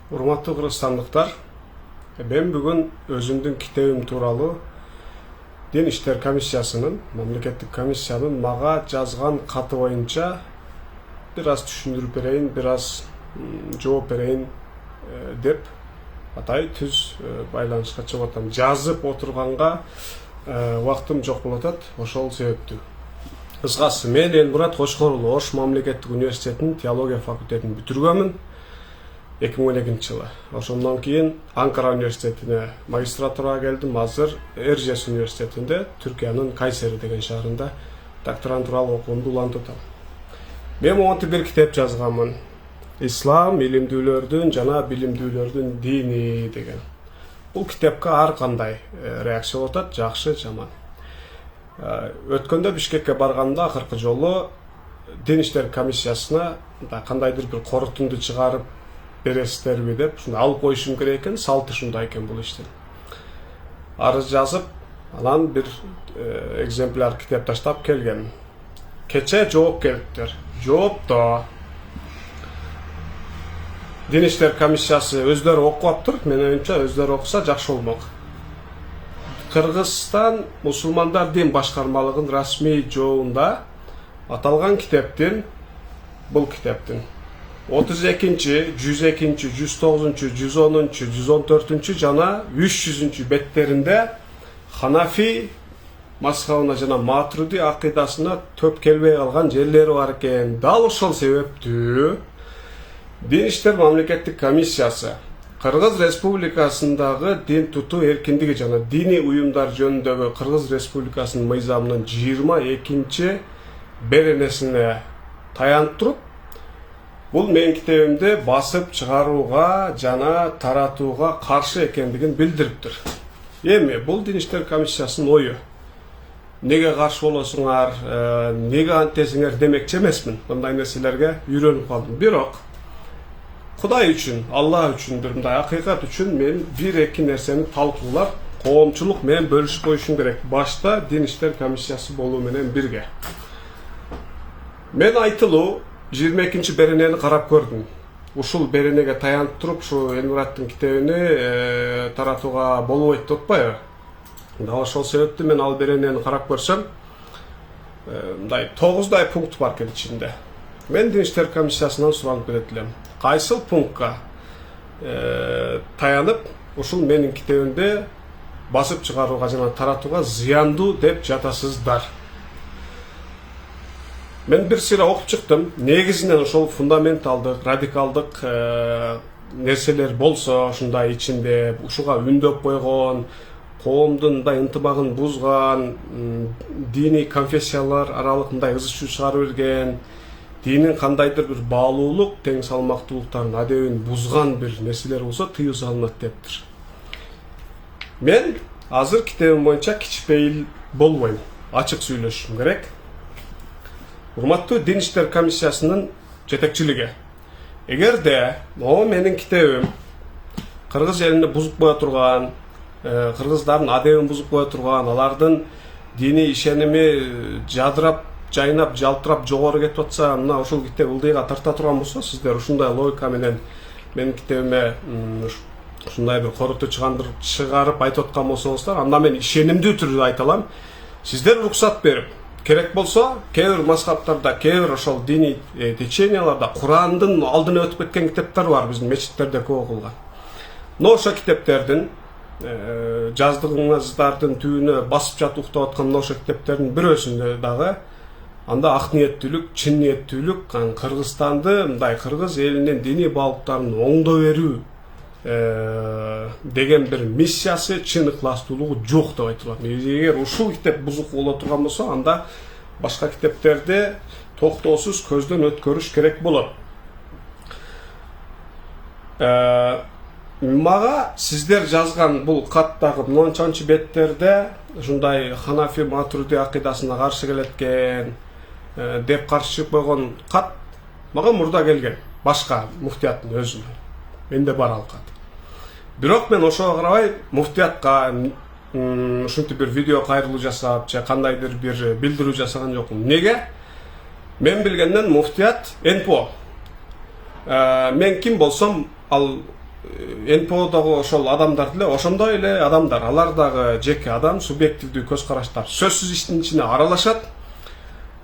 Урматтуу кыргызстандыктар, мен бүгүн өзүмдүн китебим тууралуу Дин иштер комиссиясынын, мамлекеттик комиссиянын мага жазган каты боюнча бир аз түшүндүрүп берейин, бир аз жооп берейин деп атай түз байланышка чыгып атам. Жазып отурганга убактым жок болуп атат, ошол себептүү. Кыскасы, мен Элмурат Кошкорулу Ош мамлекеттик университетинин теология факультетин бүтүргөнмүн 2012 жылы. Ошондон кийин Анкара университетине магистратурага келдим. Азыр Эржес университетинде, Түркиянын Кайсери деген шаарында докторантуралык окуумду улантып атам. Мен монтип бир китеп жазганмын. Ислам илимдүүлөрдүн жана билимдүүлөрдүн дини деген. Бул китепке ар кандай реакция болуп атат, жакшы, жаман. Өткөндө Бишкекке барганда акыркы жолу Дин иштер комиссиясына кандайдыр бир корутунду чыгарып бересиздерби деп алып коюшум керек экен, салты ушундай экен бул иштин. Арыз жазып, анан бир экземпляр китеп таштап келгем. Кече жооп келиптир. Жоопто Дин иштер комиссиясы өздөрү окуптыр. Менин оюмча өздөрү окуса жакшы болмок. Кыргызстан мусулмандар дин башкармалыгынын расмий жообунда аталган китептин, бул китептин 32-102, 109, 110, 114 жана 300 беттеринде Ханафи мазхабына жана Матуриди акыйдасына төп келбей калган жерлери бар экен. Дал ошол себептүү Дин иштер мамлекеттик комиссиясы Кыргыз Республикасындагы дин тутуу эркиндиги жана диний уюмдар жөнүндөгү Кыргыз Республикасынын мыйзамынын 22 беренесине таянып туруп, бул менин китебимди басып чыгарууга жана таратууга каршы экендигин билдириптир. Эми бул Дин иштер комиссиясынын ою. Неге каршы болосуңар, неге антесиңер демекчи эмесмин. Мындай нерселерге үйрөнүп калдым. Бирок Кудай үчүн, Аллах үчүн, мындай акыйкат үчүн мен бир-эки нерсени талкуулап, коомчулук менен бөлүшүп коюшум керек. Башта Дин иштер комиссиясы болуу менен бирге. Мен айтылуу 22 беренени карап көрдүм. Ушул беренеге таянып туруп, ушу Элмураттын китебини таратууга болбойт деп атпайбы? Дал ошол себептүү мен ал беренени карап көрсөм, мындай 9 пункт бар экен ичинде. Мен Дин иштер комиссиясынан суранып кетет элем. Кайсыл пунктка таянып, ушул менин китебимди басып чыгарууга жана таратууга зыяндуу деп жатасыздар? Мен бир сыйра окуп чыктым. Негизинен ошол фундаменталдык, радикалдык нерселер болсо, ушундай ичинде ушуга үндөп койгон, коомдун мындай ынтымагын бузган, диний конфессиялар аралык мындай ызы-чуу чыгарып берген, динин кандайдыр бир баалуулук, тең салмактуулуктардын адебин бузган бир нерселер болсо тыюу салынат дептир. Мен азыр китебим боюнча кичпейил болбойм, ачык сүйлөшүшүм керек. Урматтуу Дин иштер комиссиясынын жетекчилиги, эгерде менин китебим кыргыз элини бузуп кое турган, кыргыздардын адебин бузуп кое турган, алардын диний ишеними жадырап, жайнап, жалтырап жогору кетип атса, мына ушул китеп ылдыйга тарта турган болсо, сиздер ушундай логика менен менин китебиме ушундай бир коруту чыгарып айтып аткан болсоңуздар, анда мен ишенимдүү түрдө айта алам. Сиздер уруксат берип, керек болсо, кээ бир мазхабтарда, кээ бир ошол диний теченияларда Курандын алдына өтүп кеткен китептер бар, биздин мечиттерде көп окулган. Но ошол китептердин жаздыгыңыздардын түбүнө басып жатып уктап аткан ошол китептердин бирөөсүндө дагы анда ак ниеттүүлүк, чын ниеттүүлүк, Кыргызстанды, мындай кыргыз элинин диний баалыктарын оңдой берүү деген бир миссиясы, чын ыкластуулугу жок деп айтылат. Эгер ушул китеп бузук боло турган болсо, анда башка китептерди токтоосуз көздөн өткөрүш керек болот. Мага сиздер жазган бул каттагы мынчанчы беттерде ушундай Ханафи Матуриди акыйдасына каршы келет экен деп каршы чыгып койгон кат мага мурда келген, башка муфтияттын өзүнө. Менде бар ал кат. Бирок мен ошого карабай муфтиятка ушинтип бир видео кайрылуу жасап, же кандайдыр бир билдирүү жасаган жокмун. Неге? Мен билгенден муфтият НПО. Мен ким болсом, ал НПОдогу ошол адамдар деле ошондой эле адамдар, алар дагы жеке адам, субъективдүү көз караштар сөзсүз иштин ичине аралашат.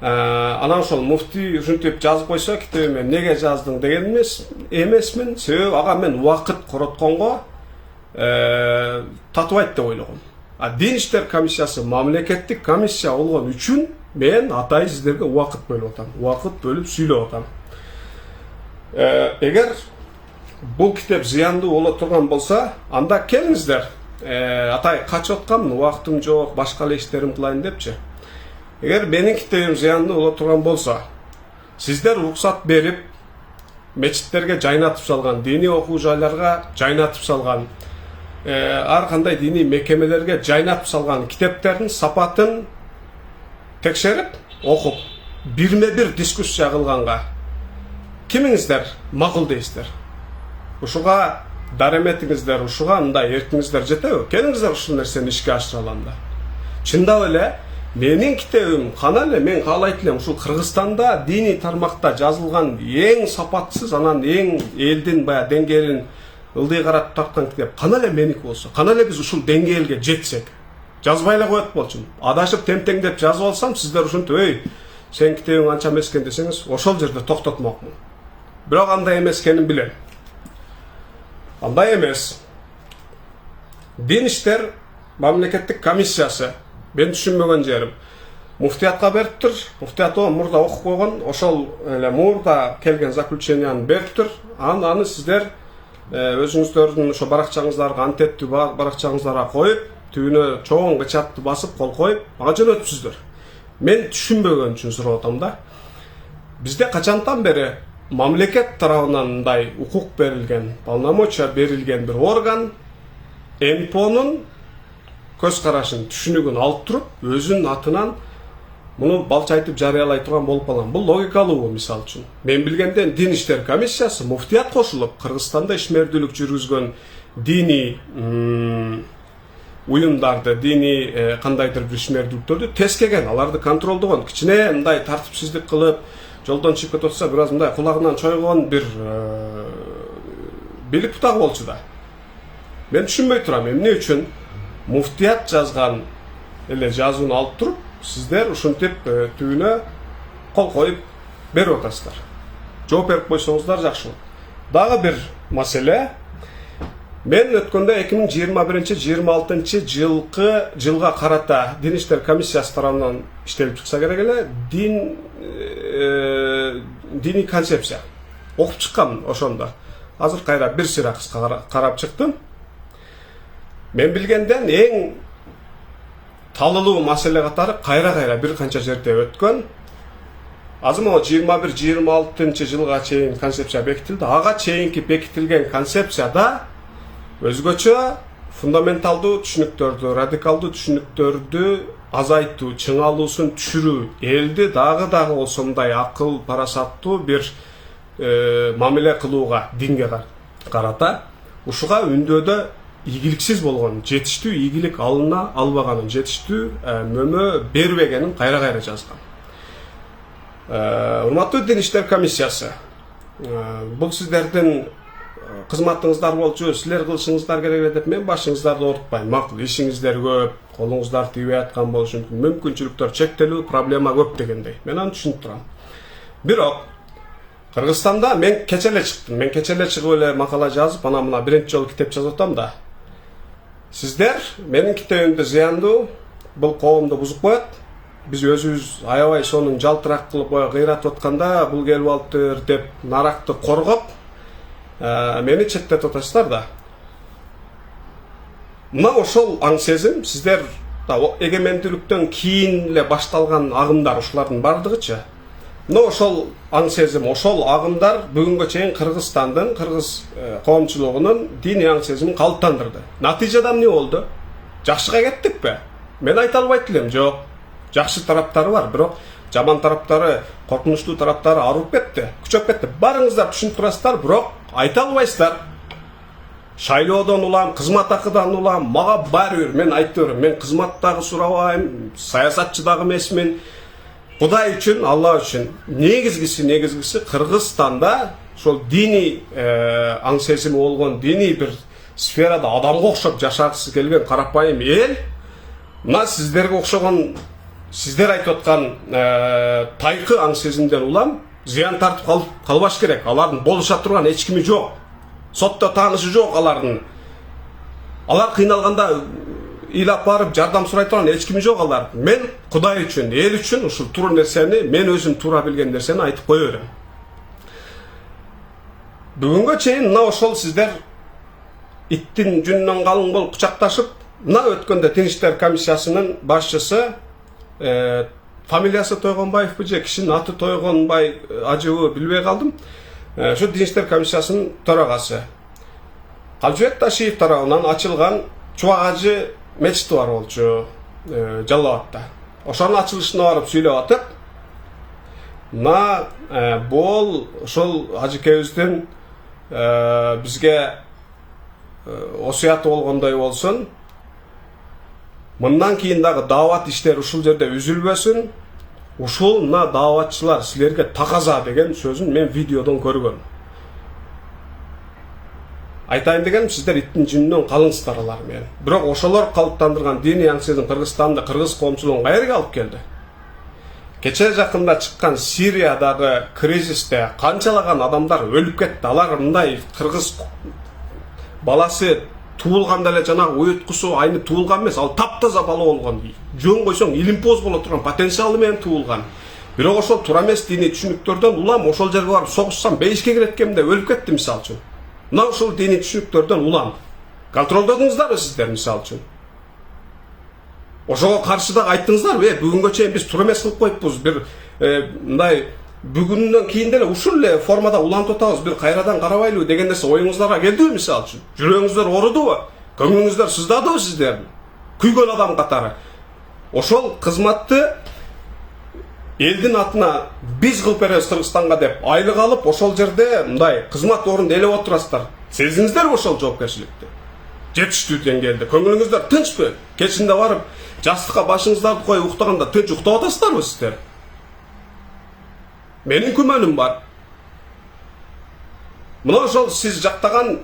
Анан ошол муфтий ушинтип жазып койсо китебиме эмнеге жаздың деген эмесмин, себеби ага мен убакыт коротконго татыбайт деп ойлогом. Дин иштер комиссиясы мамлекеттик комиссия болгон үчүн мен атайын сиздерге убакыт бөлүп атам, убакыт бөлүп сүйлөп атам. Эгер бул китеп зыяндуу боло турган болсо, анда келиңиздер. Атай качып аткам, убактым жок, башка эле иштерим кылайын депчи. Эгер менин китебим зыяндуу боло турган болсо, сиздер уруксат берип, мечиттерге жайнатып салган, диний окуу жайларга жайнатып салган, ар кандай диний мекемелерге жайнатып салган китептердин сапатын текшерип, окуп, бирме-бир дискуссия кылганга кимиңиздер макул дейсиздер? Ушуга дареметиңиздер, ушуга мындай эркиңиздер жетеби? Келиңиздер ушул нерсени ишке ашыралы анда. Чындап эле менин китебим кана эле мен каалайт элем ушул Кыргызстанда диний тармакта жазылган эң сапатсыз, анан эң элдин баягы деңгээлин ылдый карап тарткан китеп кана эле меники болсо, кана эле биз ушул деңгээлге жетсек, жазбай эле коет болчумун. Адашып темтеңдеп жазып алсам, сиздер ушинтип, "Эй, сен китебиң анча эмес экен" десеңиз, ошол жерде токтотмокмун. Бирок андай эмес экенин билем. Андай эмес. Дин иштер мамлекеттик комиссиясы мен түшүнбөгөн жерим. Муфтиятка бериптир. Муфтият мурда окуп койгон, ошол эле мурда келген заключенияны бериптир. Аны сиздер өзүңүздөрдүн ошо баракчаңыздарга, антеттүү баракчаңыздарга коюп, түбүнө чоң кычатты басып, кол коюп, мага жөнөтүпсүздөр. Мен түшүнбөгөн үчүн сурап атам да. Бизде качантан бери мамлекет тарабынан мындай укук берилген, полномочия берилген бир орган НПОнун көз карашын, түшүнүгүн алып туруп, өзүнүн атынан муну балчайтып жарыялай турган болуп калган. Бул логикалуу мисал үчүн. Мен билгенден дин иштер комиссиясы, муфтият кошулуп, Кыргызстанда ишмердүүлүк жүргүзгөн диний уюмдарды, диний кандайдыр бир ишмердүүлүктөрдү тескеген, аларды контролдогон, кичине мындай тартипсиздик кылып, жолдон чыгып кетип атса, бир аз мындай кулагынан чойгон бир билик бутагы болчу да. Мен түшүнбөй турам, эмне үчүн муфтият жазган эле жазууну алып туруп, сиздер ушинтип түбүнө кол коюп берип атасыздар. Жооп берип койсоңуздар жакшы болот. Дагы бир маселе. Мен өткөндө 2021-26 жылга карата Дин иштер комиссиясы тарабынан иштелип чыкса керек эле диний концепция окуп чыккам ошондо. Азыр кайра бир сыйра кыска карап чыктым. Мен билгенден эң талылуу маселе катары кайра бир канча жерде өткөн. Азыр могу 21-26 жылга чейин концепция бекитилди. Ага чейинки бекитилген концепцияда өзгөчө фундаменталдуу түшүнүктөрдү, радикалдуу түшүнүктөрдү азайтуу, чыңалуусун түшүрүү, элди дагы болсо мындай акыл, парасаттуу бир мамиле кылууга динге карата ушуга үндөөдө ийгиликсиз болгон, жетиштүү ийгилик алына албаганын, жетиштүү мөмө бербегенин кайра жазган. Урматтуу Дин иштер комиссиясы, бул сиздердин кызматыңыздар болчу, силер кылышыңыздар керек деп мен башыңыздарды оорутпайм. Макул, ишиңиздер көп, колуңуздар тийбей аткан болушу мүмкүн, мүмкүнчүлүктөр чектелүү, проблема көп дегендей. Мен аны түшүнүп турам. Бирок Кыргызстанда мен кече эле чыктым. Мен кече эле чыгып эле макала жазып, анан мына биринчи жолу китеп жазып атам да. Сиздер менин китебимди зыяндуу, бул коомду бузуп коет. Биз өзүбүз аябай сонун жалтырак кылып кыйратып атканда бул келип алыптыр деп наракты коргоп мени четтетип атасыздар да. Мына ошол аң сезим, сиздер эгемендүүлүктөн кийин эле башталган агымдар, ушулардын бардыгычы. Мына ошол аң сезим, ошол агымдар бүгүнгө чейин Кыргызстандын, кыргыз коомчулугунун диний аң сезимин калыптандырды. Натыйжада эмне болду? Жакшыга кеттикпи? Мен айта албайт элем, жок. Жакшы тараптары бар, бирок жаман тараптары, коркунучтуу тараптары арып кетти, күчөп кетти. Барыңыздар түшүнүп турасыздар, бирок айта албайсыздар. Шайлоодон улам, кызмат акыдан улам, мага баары бир, мен айтып берем, мен кызмат дагы сурабайм, саясатчы дагы эмесмин. Кудай үчүн, Алла үчүн, негизгиси Кыргызстанда ошол диний аң сезими болгон диний бир сферада адамга окшоп жашагысы келген карапайым эл мына сиздерге окшогон сиздер айтып аткан тайкы аң сезимден улам зыян тартып калбаш керек. Алардын болуша турган эч кими жок. Сотто таанышы жок алардын. Алар кыйналганда ыйлап барып жардам сурай турган эч кими жок алардын. Мен Кудай үчүн, эл үчүн ушул туура нерсени, мен өзүм туура билген нерсени айтып кое берем. Бүгүнгө чейин мына ошол сиздер иттин жүнүнөн калың болуп кучакташып, мына өткөндө Тинчтер комиссиясынын башчысы фамилиясы Тойгонбаевбы же кишинин аты Тойгонбай ажыбы билбей калдым. Ошо Тинчтер комиссиясынын төрагасы Калжыбек Ташиев тарабынан ачылган Чубак ажы мечити бар болчу Жалал Абадта. Ошонун ачылышына барып сүйлөп атып, мына бул ошол ажыкебиздин бизге осуяты болгондой болсун. Мындан кийин дагы даават иштери ушул жерде үзүлбөсүн. Ушул мына дааватчылар силерге таказа деген сөзүн мен видеодон көргөм. Айтайын дегеним, сиздер иттин жүнүнөн калыңсыздар алар менен. Бирок ошолор калыптандырган диний аң сезим Кыргызстанды, кыргыз коомчулугун кайерге алып келди? Кече жакында чыккан Сириядагы кризисте канчалаган адамдар өлүп кетти. Алар мындай кыргыз баласы туулганда эле жанагы уюткусу айны туулган эмес, ал таптаза бала болгон. Жөн койсоң илимпоз боло турган потенциалы менен туулган. Бирок ошол туура эмес диний түшүнүктөрдөн улам ошол жерге барып согушсам бейишке кирет экен деп өлүп кетти мисалы үчүн. Мына ошол диний түшүнүктөрдөн улам контролдодуңуздарбы сиздер мисалы үчүн? Ошого каршы да айттыңыздарбы? Бүгүнгө чейин биз туура эмес кылып коюппуз. Бир мындай бүгүндөн кийин деле ушул эле формада улантып атабыз, бир кайрадан карабайлыбы деген нерсе оюңуздарга келдиби мисалы үчүн? Жүрөгүңүздөр оорудубу? Көңүлүңүздөр сыздадыбы сиздердин? Күйгөн адам катары. Ошол кызматты элдин атына биз кылып беребиз Кыргызстанга деп айлык алып, ошол жерде мындай кызмат орунду ээлеп отурасыздар. Сездиңиздерби ошол жоопкерчиликти? Жетиштүү деңгээлде көңүлүңүздөр тынчпы? Кечинде барып жастыкка башыңыздарды коюп уктаганда тынч уктап атасыздарбы сиздер? Менин күмөнүм бар. Мына ошол сиз жактаган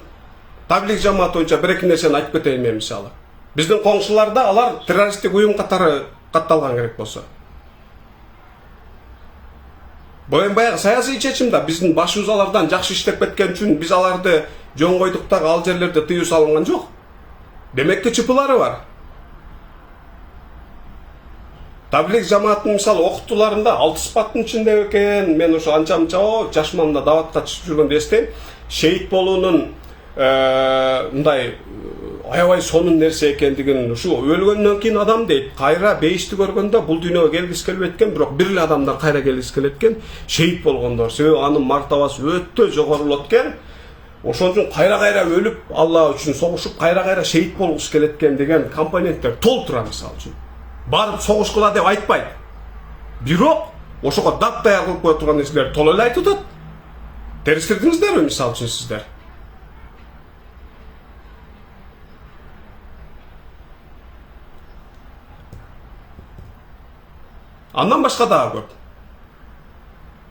таблик жамааты боюнча бир эки нерсени айтып кетейин мен мисалы. Биздин коңшуларда алар террористтик уюм катары катталган керек болсо. Баягы саясий чечим да биздин башыбыз алардан жакшы иштеп кеткен үчүн биз аларды жөн койдук дагы ал жерлерде тыюу салынган жок. Демекки чыпылары бар. Таблик жамаатынын мисалы окутууларында 6 сыпаттын ичинде экен. Мен ошо анча-мынча жашмамда даватка чыгып жүргөндө эстейм. Шейит болуунун мындай аябай сонун нерсе экендигин, ушу өлгөндөн кийин адам дейт, кайра бейишти көргөндө бул дүйнөгө келгиси келбейт экен, бирок бир эле адамдан кайра келгиси келет экен, шейит болгондор. Себеби анын мартабасы өтө жогору болот экен. Ошон үчүн кайра өлүп, Алла үчүн согушуп, кайра шейит болгусу келет экен деген компоненттер толтура мисалы үчүн. Барып согушкула деп айтпайт. Бирок ошого дат даяр кылып кое турган нерселер толо эле айтып атат. Териштирдиңиздерби мисалы үчүн сиздер? Андан башка дагы көп.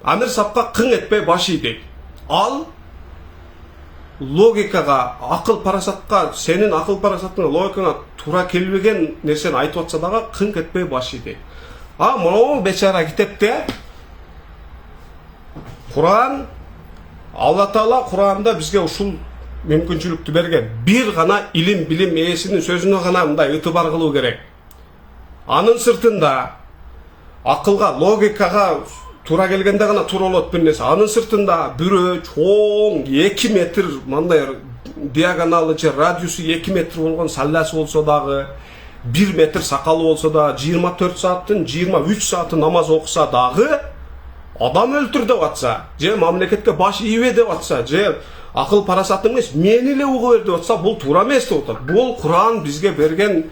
Амир сапка кың этпей баш ийдейт. Ал логикага, акыл парасатка, сенин акыл парасатыңа, логикаңа туура келбеген нерсени айтып атса дагы кың этпей баш ийдейт. Могу бечара китепте Куран, Алла Таала Куранда бизге ушул мүмкүнчүлүктү берген. Бир гана илим, билим ээсинин сөзүнө гана мындай ытыбар кылуу керек. Анын сыртында акылга, логикага туура келгенде гана туура болот бир нерсе. Анын сыртында бүрө чоң 2 метр мындай диагоналы же радиусу 2 метр болгон саллясы болсо дагы, 1 метр сакалы болсо да, 24 сааттын 23 сааты намаз окуса дагы, адам өлтүр деп атса, же мамлекетке баш ийбе деп атса, же акыл парасатың эмес, мени эле угу бер деп атса, бул туура эмес деп атат. Бул Куран бизге берген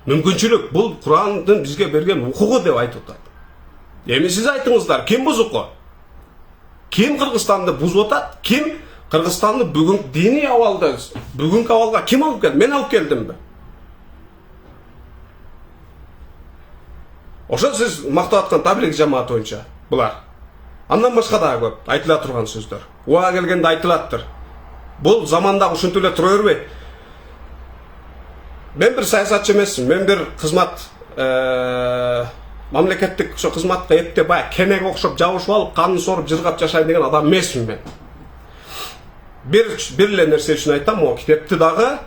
мүмкүнчүлүк, бул Курандын бизге берген укугу деп айтып атат. Эми сиз айтыңыздар, ким бузуку? Ким Кыргызстанды бузуп атат? Ким Кыргызстанды бүгүн диний абалда, бүгүнкү абалга ким алып келди? Мен алып келдимби? Ошо сиз мактап аткан таблик жамааты боюнча булар. Андан башка дагы көп айтыла турган сөздөр. Уга келгенде айтылаттыр. Бул заманда ушинтип эле тура бербейт. Мен бир саясатчы эмесмин. Мен бир кызмат мамлекеттик ошо кызматка эптеп баягы кенеге окшоп жабышып алып, канын соруп, жыргап жашайм деген адам эмесмин мен. Бир эле нерсе үчүн айтам, могу китепти дагы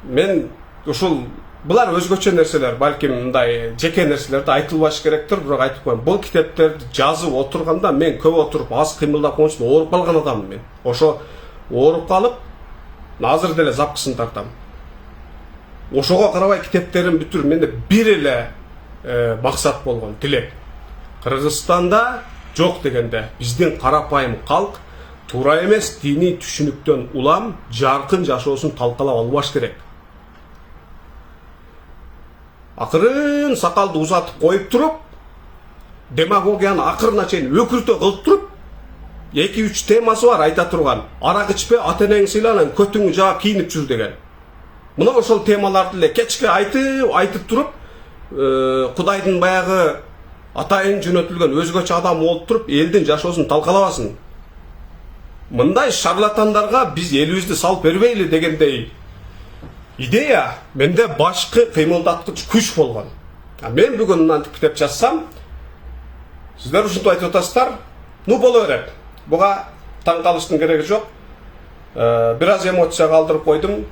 мен ушул булар өзгөчө нерселер, балким мындай жеке нерселерди айтылбашы керектир, бирок айтып коеюн. Бул китептерди жазып отурганда мен көп отуруп, аз кыймылдап койчу, ооруп калган адаммын мен. Ошо ооруп калып, азыр деле запкысын тартам. Ошого карабай китептерин бүтүрүп, менде бир эле максат болгон, тилек. Кыргызстанда жок дегенде биздин карапайым калк туура эмес диний түшүнүктөн улам жаркын жашоосун талкалап албаш керек. Акырын сакалды узатып коюп туруп, демагогияны акырына чейин өкүртө кылып туруп, 2-3 темасы бар айта турган. Арак ичпе, ата-энең сыйланан, көтүңү жаап кийинип жүр деген. Мына ошол темаларды эле кечке айтып туруп, Кудайдын баягы атайын жөнөтүлгөн өзгөчө адам болуп туруп, элдин жашоосун талкалабасын. Мындай шарлатандарга биз элибизди салып бербейли дегендей идея менде башкы кыймылдаткыч күч болгон. Мен бүгүн мынтип китеп жазсам, сиздер ушинтип айтып атасыздар, ну боло берет. Буга таң калыштын кереги жок. Бир аз эмоция калтырып койдум.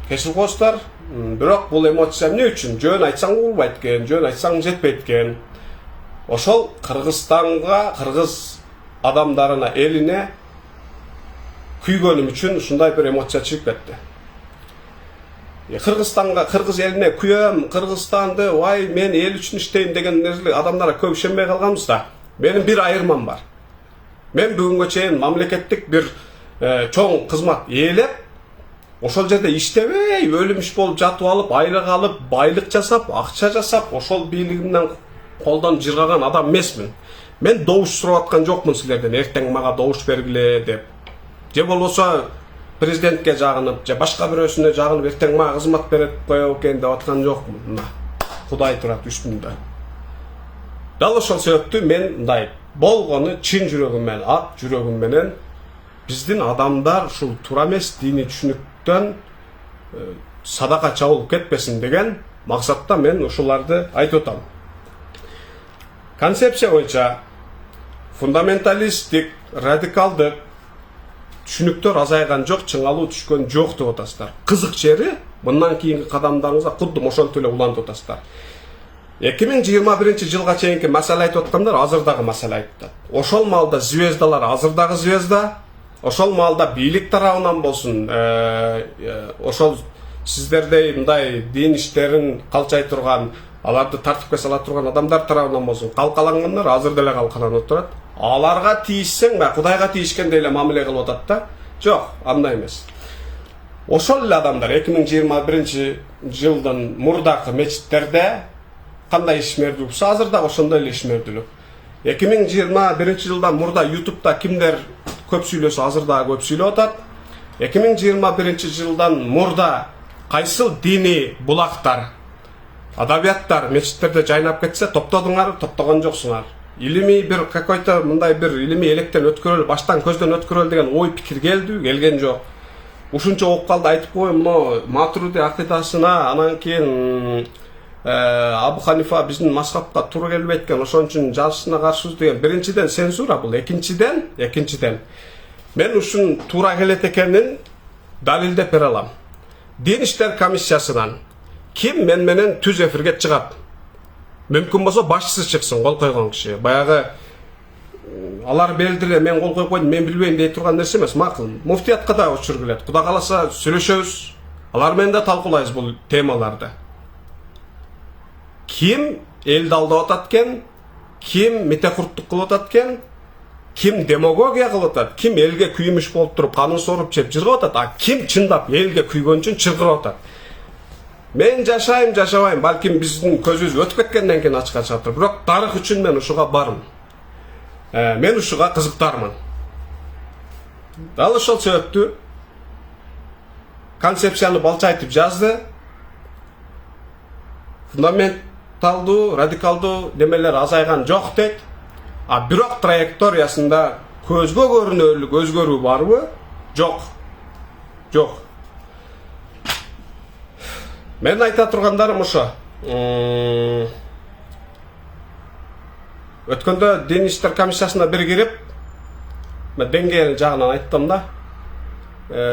Кечирип коесуздар. Бирок бул эмоция эмне үчүн? Жөн айтсаң болбойт экен, жөн айтсаң жетпейт экен. Ошол Кыргызстанга, кыргыз адамдарына, элине күйгөнүм үчүн ушундай бир эмоция чыгып кетти. Кыргызстанга, кыргыз элине күйөм, Кыргызстанды, вай мен эл үчүн иштейм деген нерселер адамдар көп ишенбей калганбыз да. Менин бир айырмам бар. Мен бүгүнгө чейин мамлекеттик бир чоң кызмат ээлеп, ошол жерде иштебей, өлүм иш болуп жатып алып, айлык алып, байлык жасап, акча жасап, ошол бийлигимден колдон жыргаган адам эмесмин. Мен добуш сурап аткан жокмун силерден, эртең мага добуш бергиле деп. Же болбосо президентке жагынып, же башка бирөөсүнө жагынып, эртең мага кызмат берет коёбу экен деп аткан жокмун. Мына Кудай турат үстүмдө. Дал ошол себептүү мен мындай болгону чын жүрөгүм менен, ак жүрөгүм менен биздин адамдар ушул туура эмес диний түшүнүктөн садака чабылып кетпесин деген максатта мен ушуларды айтып атам. Концепция боюнча фундаменталисттик, радикалдык түшүнүктөр азайган жок, чыңалуу түшкөн жок деп атасыздар. Кызык жери мындан кийинки кадамдарыңызга кудду ошентип эле улантып атасыздар. 2021 жылга чейинки маселе айтып аткандар азыр дагы маселе айтат. Ошол маалда звездалар азыр дагы звезда. Ошол маалда бийлик тарабынан болсун, ошол сиздердей мындай дин иштерин калчай турган, аларды тартипке сала турган адамдар тарабынан болсун, калкалангандар азыр деле калкаланып турат. Аларга тийишсең, Кудайга тийишкендей эле мамиле кылып атат да. Жок, андай эмес. Ошол эле адамдар 2021 жылдын мурдакы мечиттерде кандай ишмердүүлүк болсо, азыр дагы ошондой эле ишмердүүлүк. 2021 жылдан мурда YouTube'да кимдер көп сүйлөсө, азыр дагы көп сүйлөп атат. 2021 жылдан мурда кайсыл дини булактар, адабияттар мечиттерде жайнап кетсе, топтодуңар, топтогон жоксуңар. Илимий бир какой-то мындай бир илимий электен өткөрөлүп, баштан көздөн өткөрөлүп деген ой пикир келген жок. Ушунча окуп калды, айтып коеюн, мына Матуриди акыйдасына, анан кийин Абу Ханифа биздин мазхабка туура келбейт экен, ошон үчүн жазышына каршыбыз деген. Биринчиден цензура бул, экинчиден мен ушун туура келет экенин далилдеп бере алам. Дин иштер комиссиясынан ким мен менен түз эфирге чыгат? Мүмкүн болсо башчысы чыксын, кол койгон киши. Баягы алар белдире, мен кол койгон, мен билбейм дей турган нерсе эмес, макул. Муфтиятка да учур келет. Кудай кааласа сүйлөшөбүз. Алар менен да талкуулайбыз бул темаларды. Ким элди алдап атат экен? Ким метекурттук кылып атат экен? Ким демагогия кылып атат? Ким элге күйүмүш болуп туруп канын соруп чеп жыргап атат? А ким чындап элге күйгөн үчүн чыргырап атат? Мен жашайм, жашабайм, балким биздин көзүбүз өтүп кеткенден кийин ачыкка чыгаптыр. Бирок тарых үчүн мен ушуга бармын. Мен ушуга кызыктармын. Дал ошол себептүү концепцияны балча айтып жазды. Фундаменталдуу, радикалдуу немелер азайган жок дейт. бирок траекториясында көзгө көрүнөрлүк өзгөрүү барбы? Жок. Жок. Мен айта тургандарым ошо. Өткөндө Дин иштер комиссиясына бир кирип, мен деңгээл жагынан айттым да.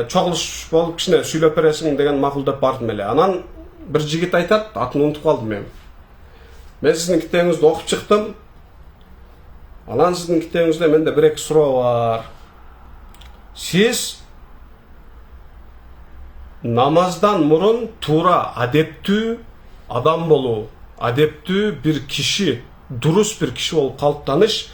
Чогулуш болуп кичине сүйлөп бересиң деген макулдап бардым эле. Анан бир жигит айтат, атын унутуп калдым мен. Мен сиздин китебиңизди окуп чыктым. Анан сиздин китебиңизде менде бир-эки суроо бар. Сиз намаздан мурун туура адептүү адам болуу, адептүү бир киши, дурус бир киши болуп калыптаныш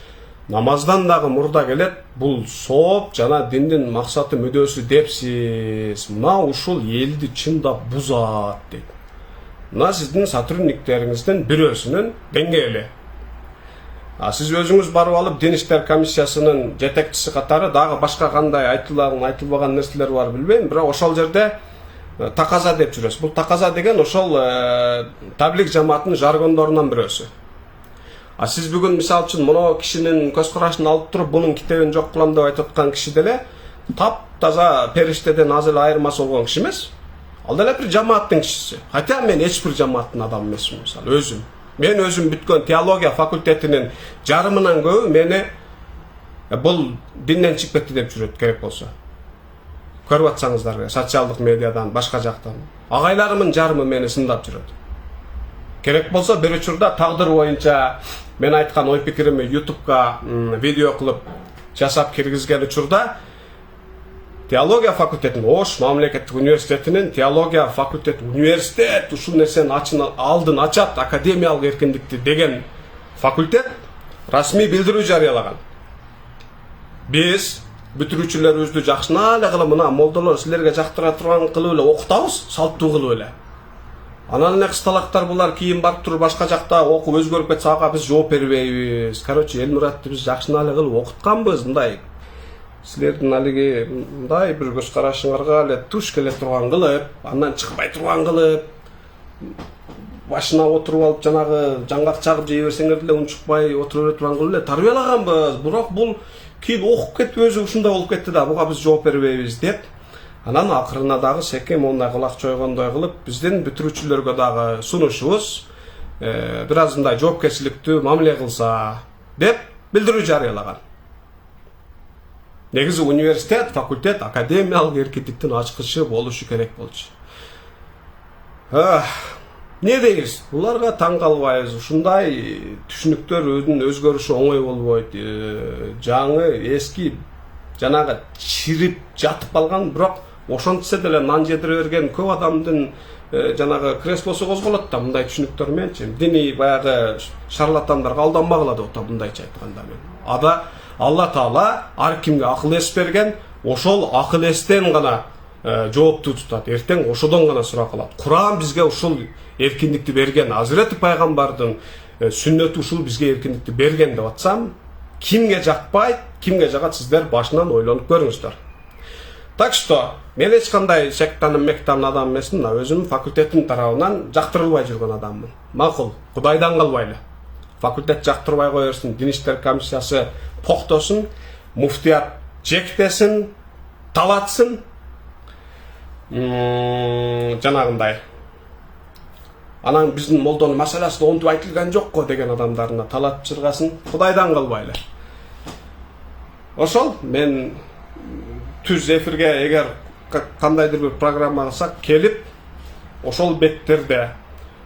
намаздан дагы мурда келет. Бул сооп жана диндин максаты мүдөөсү депсиз. Мына ушул элди чындап бузат дейт. Мына сиздин сотрудниктериңиздин бирөөсүнүн деңгээли. Сиз өзүңүз барып алып Дин иштер комиссиясынын жетекчиси катары дагы башка кандай айтылган айтылбаган нерселер бар билбейм, бирок ошол жерде таказа деп жүрөсүз. Бул таказа деген ошол таблик жамаатынын жаргондорунан бирөөсү. Сиз бүгүн мисалы үчүн мына кишинин көз карашын алып туруп, бунун китебин жок кылам деп айтып аткан киши деле таптаза периштеден аз эле айырмасы болгон киши эмес. Ал деле бир жамааттын кишиси. Хотя мен эч бир жамааттын адамы эмесмин, мисалы өзүм. Мен өзүм бүткөн теология факультетинин жарымынан көбү мени бул динден чыгып кетти деп жүрөт керек болсо. Көрүп атсаңыздар, социалдык медиадан, башка жактан. Агайларымдын жарымы мени сындап жүрөт. Керек болсо бир учурда тагдыр боюнча мен айткан ой пикирими YouTube'га видео кылып жасап киргизген учурда теология факультетинин, Ош мамлекеттик университетинин теология факультети университет ушул нерсени алдын ачат, академиялык эркиндикти деген факультет расмий билдирүү жарыялаган. Биз бүтүрүүчүлөрүбүздү жакшына эле кылып мына молдолор силерге жактыра турган кылып эле окутабыз, салттуу кылып эле. Анан эле кысталактар булар кийин барып туруп башка жакта окуп өзгөрүп кетсе ага биз жооп бербейбиз. Короче, Элмуратты биз жакшына эле кылып окутканбыз, мындай силердин алиги мындай бир көз карашыңарга эле туш келе турган кылып, андан чыкпай турган кылып, башына отуруп алып жанагы жаңгак чагып жей берсеңер деле унчукпай отура бере турган кылып эле тарбиялаганбыз. Бирок бул кийин окуп кетип өзү ушундай болуп кетти да, буга биз жооп бербейбиз деп. Анан акырына дагы секем мондай кулак чойгондой кылып биздин бүтүрүүчүлөргө дагы сунушубуз бир аз мындай жоопкерчиликтүү мамиле кылса деп билдирүү жарыялаган. Негизи университет, факультет академиялык эркиндиктин ачкычы болушу керек болчу. Не дейбиз? Буларга таң калбайбыз. Ушундай түшүнүктөрдүн өзгөрүшү оңой болбойт. Жаңы, эски жанагы чирип жатып калган, бирок ошентсе деле нан жедире берген көп адамдын жанагы креслосу козголот да мындай түшүнүктөр мененчи. Диний баягы шарлатандарга алданбагыла деп атам мындайча айтканда мен. Ада Алла Таала ар кимге акыл эс берген, ошол акыл эстен гана жооптуу тутат. Эртең ошодон гана сурак кылат. Куран бизге ушул эркиндикти берген. Азирети пайгамбардын сүннөтү ушул бизге эркиндикти берген деп атсам, кимге жакпайт, кимге жагат, сиздер башынан ойлонуп көрүңүздөр. Так что мен эч кандай сектанын мектанын адам эмесмин, өзүм факультеттин тарабынан жактырылбай жүргөн адаммын. Макул, Кудайдан калбайлы. Факультет жактырбай кое берсин, Дин иштер комиссиясы поктосун, муфтият жектесин, талатсын. Жанагындай. Анан биздин молдонун маселасы онтип айтылган жокко деген адамдарына талат чыргасын, Кудайдан калбайлы. Ошол мен түз эфирге эгер кандайдыр бир программа кылсак келип, ошол беттерде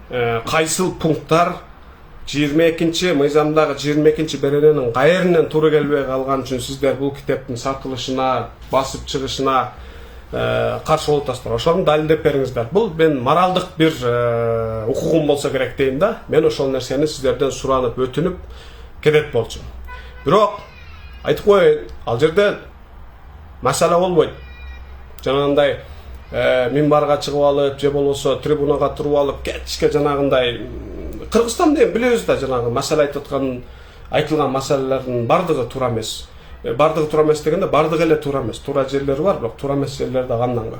кайсыл пункттар 22-чи мыйзамдагы 22-чи берененин кайеринен туура келбей калган үчүн сиздер бул китептин сатылышына, басып чыгышына каршы болуп атасыздар. Ошону далилдеп бериңиздер. Бул мен моралдык бир укугум болсо керек дейм да. Мен ошол нерсени сиздерден суранып, өтүнүп кетет болчумун. Бирок айтып коеюн, ал жерде маселе болбойт. Жанагындай минбарга чыгып алып, же болбосо трибунага туруп алып, кечке жанагындай Кыргызстан деген билебиз да, жанагы маселе айтып аткан, айтылган маселелердин бардыгы туура эмес. Бардыгы туура эмес дегенде бардыгы эле туура эмес. Туура жерлери бар, бирок туура эмес жерлери да кандан көп.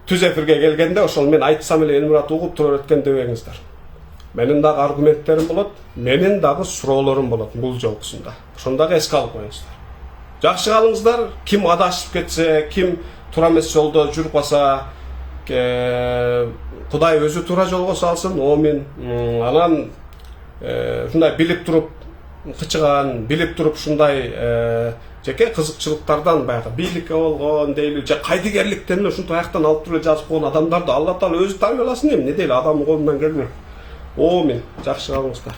Түз эфирге келгенде ошол мен айтсам эле Элмурат угуп тура өткөн дебеңиздер. Менин дагы аргументтерим болот, менин дагы суроолорум болот бул жолкусунда. Ошону дагы эске алып коюңуздар. Жакшы калыңыздар, ким адашып кетсе, ким туура эмес жолдо жүрүп калса, Кудай өзү туура жолго салсын. Омин. Анан ушундай билип туруп кычыган, билип туруп ушундай жеке кызыкчылыктардан баягы бийликке болгон дейли, же кайдыгерликтен ушинтип аяктан алып туруп жазып койгон адамдарды Алла Таала өзү табый аласын эми, не дейли, адамдын колунан келбейт. Омин. Жакшы калыңыздар.